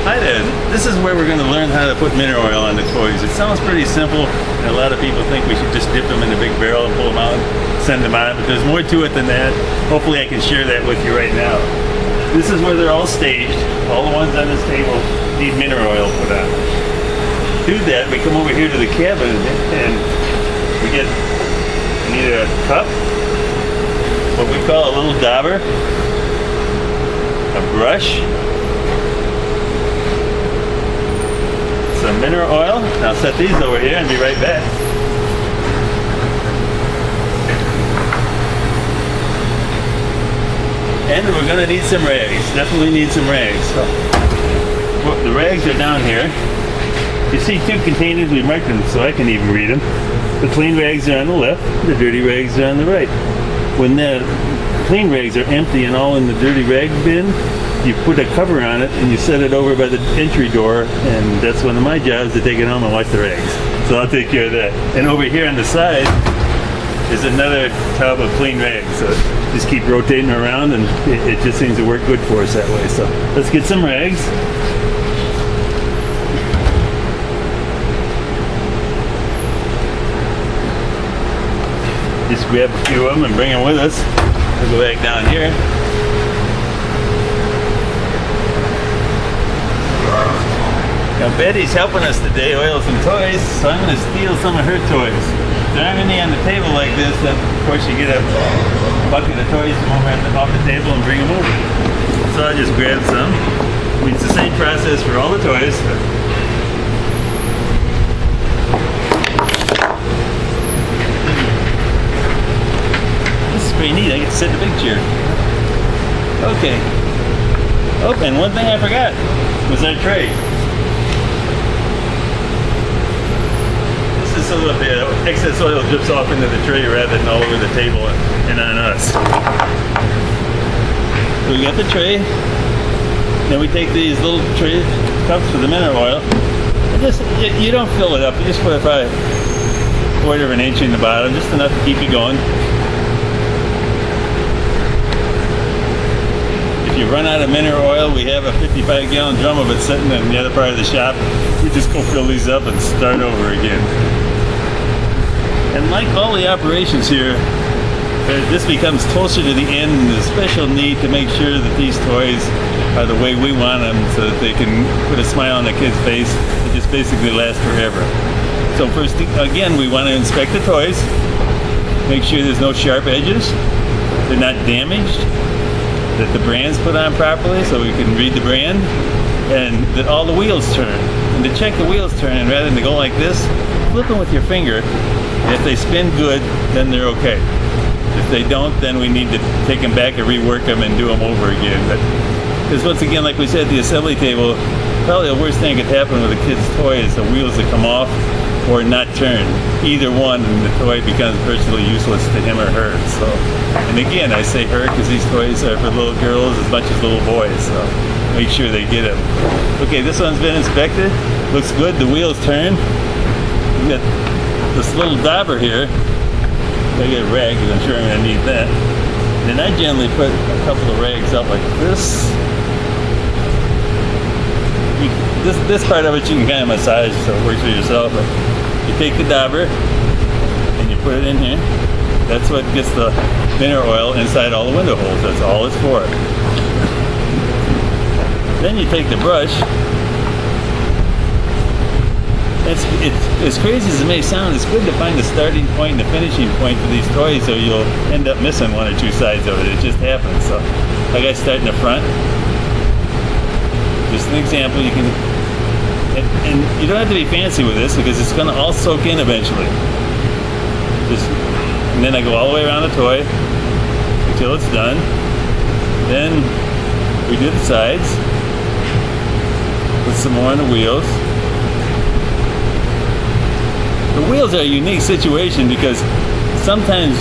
Hi there. This is where we're going to learn how to put mineral oil on the toys. It sounds pretty simple, and a lot of people think we should just dip them in a big barrel and pull them out and send them on, but there's more to it than that. Hopefully I can share that with you right now. This is where they're all staged. All the ones on this table need mineral oil put on. To do that, we come over here to the cabin and we need a cup, what we call a little dauber, a brush, some mineral oil. I'll set these over here and be right back. And we're going to need some rags. Definitely need some rags. So, well, the rags are down here. You see two containers, we marked them so I can even read them. The clean rags are on the left, the dirty rags are on the right. When the clean rags are empty and all in the dirty rag bin, you put a cover on it and you set it over by the entry door, and that's one of my jobs, to take it home and wash the rags. So I'll take care of that. And over here on the side is another tub of clean rags. So just keep rotating around, and it just seems to work good for us that way. So let's get some rags. Just grab a few of them and bring them with us. We'll go back down here. Now Betty's helping us today oil some toys, so I'm going to steal some of her toys. If there aren't any on the table like this, then of course you get a bucket of toys from over off the table and bring them over. So I'll just grab some. I mean, it's the same process for all the toys. This is pretty neat. I get to sit in the big chair. Okay. Oh, and one thing I forgot was our tray. So the excess oil drips off into the tray rather than all over the table and on us. So we got the tray. Then we take these little tray cups for the mineral oil. And just, you don't fill it up. You just put probably a quarter of an inch in the bottom, just enough to keep you going. If you run out of mineral oil, we have a 55-gallon drum of it sitting in the other part of the shop. You just go fill these up and start over again. And like all the operations here, this becomes closer to the end, and there's a special need to make sure that these toys are the way we want them, so that they can put a smile on the kid's face and just basically last forever. So first, again, we want to inspect the toys, make sure there's no sharp edges, they're not damaged, that the brand's put on properly so we can read the brand, and that all the wheels turn. And to check the wheels turning, rather than to go like this, flip them with your finger. If they spin good, then they're okay. If they don't, then we need to take them back and rework them and do them over again. Because once again, like we said, the assembly table, probably the worst thing that could happen with a kid's toy is the wheels that come off or not turn. Either one, and the toy becomes virtually useless to him or her. So, and again, I say her because these toys are for little girls as much as little boys. So make sure they get them. Okay, this one's been inspected. Looks good. The wheels turn. We got this little dauber here. I get a rag because I'm sure I'm going to need that. And then I generally put a couple of rags out like this. This part of it you can kind of massage so it works for yourself. But you take the dauber and you put it in here. That's what gets the mineral oil inside all the window holes. That's all it's for. Then you take the brush. It's as crazy as it may sound, it's good to find the starting point and the finishing point for these toys, or you'll end up missing one or two sides of it. It just happens. So like I start in the front. Just an example, you can, and you don't have to be fancy with this because it's going to all soak in eventually. And then I go all the way around the toy until it's done. Then we do the sides. Put some more on the wheels. The wheels are a unique situation because sometimes,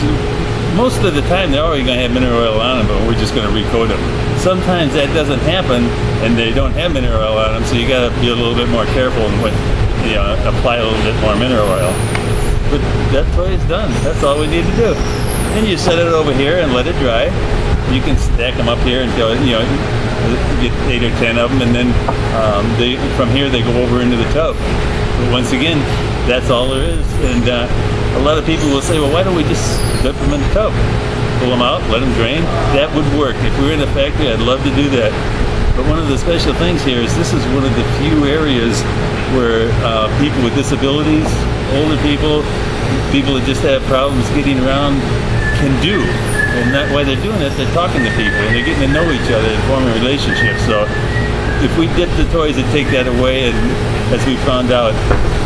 most of the time, they're already going to have mineral oil on them, but we're just going to recoat them. Sometimes that doesn't happen, and they don't have mineral oil on them, so you got to be a little bit more careful and apply a little bit more mineral oil. But that toy is done. That's all we need to do. Then you set it over here and let it dry. You can stack them up here until get 8 or 10 of them, and then from here they go over into the tub. But once again, that's all there is. And a lot of people will say, well, why don't we just dump them in the tub? Pull them out, let them drain. That would work. If we were in a factory, I'd love to do that. But one of the special things here is this is one of the few areas where people with disabilities, older people, people that just have problems getting around can do. And that why they're doing it, they're talking to people and they're getting to know each other and forming relationships. So if we dip the toys and take that away, and as we found out,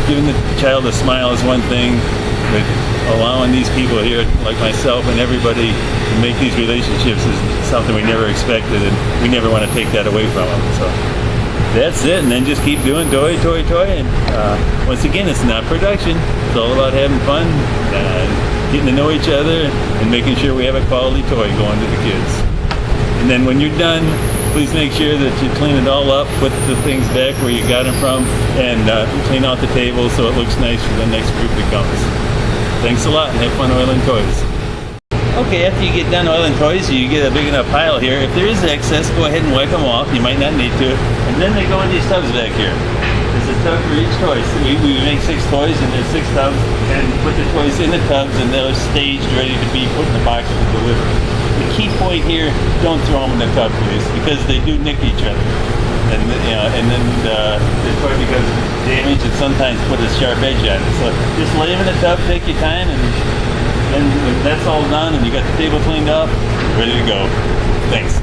giving the child a smile is one thing, but allowing these people here, like myself and everybody, to make these relationships is something we never expected, and we never want to take that away from them. So that's it, and then just keep doing toy. And once again, it's not production. It's all about having fun, getting to know each other, and making sure we have a quality toy going to the kids. And then when you're done, please make sure that you clean it all up, put the things back where you got them from, and clean out the table so it looks nice for the next group that comes. Thanks a lot, and have fun oiling toys. Okay, after you get done oiling toys, you get a big enough pile here. If there is excess, go ahead and wipe them off. You might not need to. And then they go in these tubs back here. There's a tub for each toy. So we make 6 toys, and there's 6 tubs, and put the toys in the tubs, and they're staged, ready to be put in the box to deliver. The key point here, don't throw them in the tub, please, because they do nick each other. And then the toy becomes damaged and sometimes put a sharp edge on it. So just lay them in the tub, take your time, and when that's all done and you got the table cleaned up, you're ready to go. Thanks.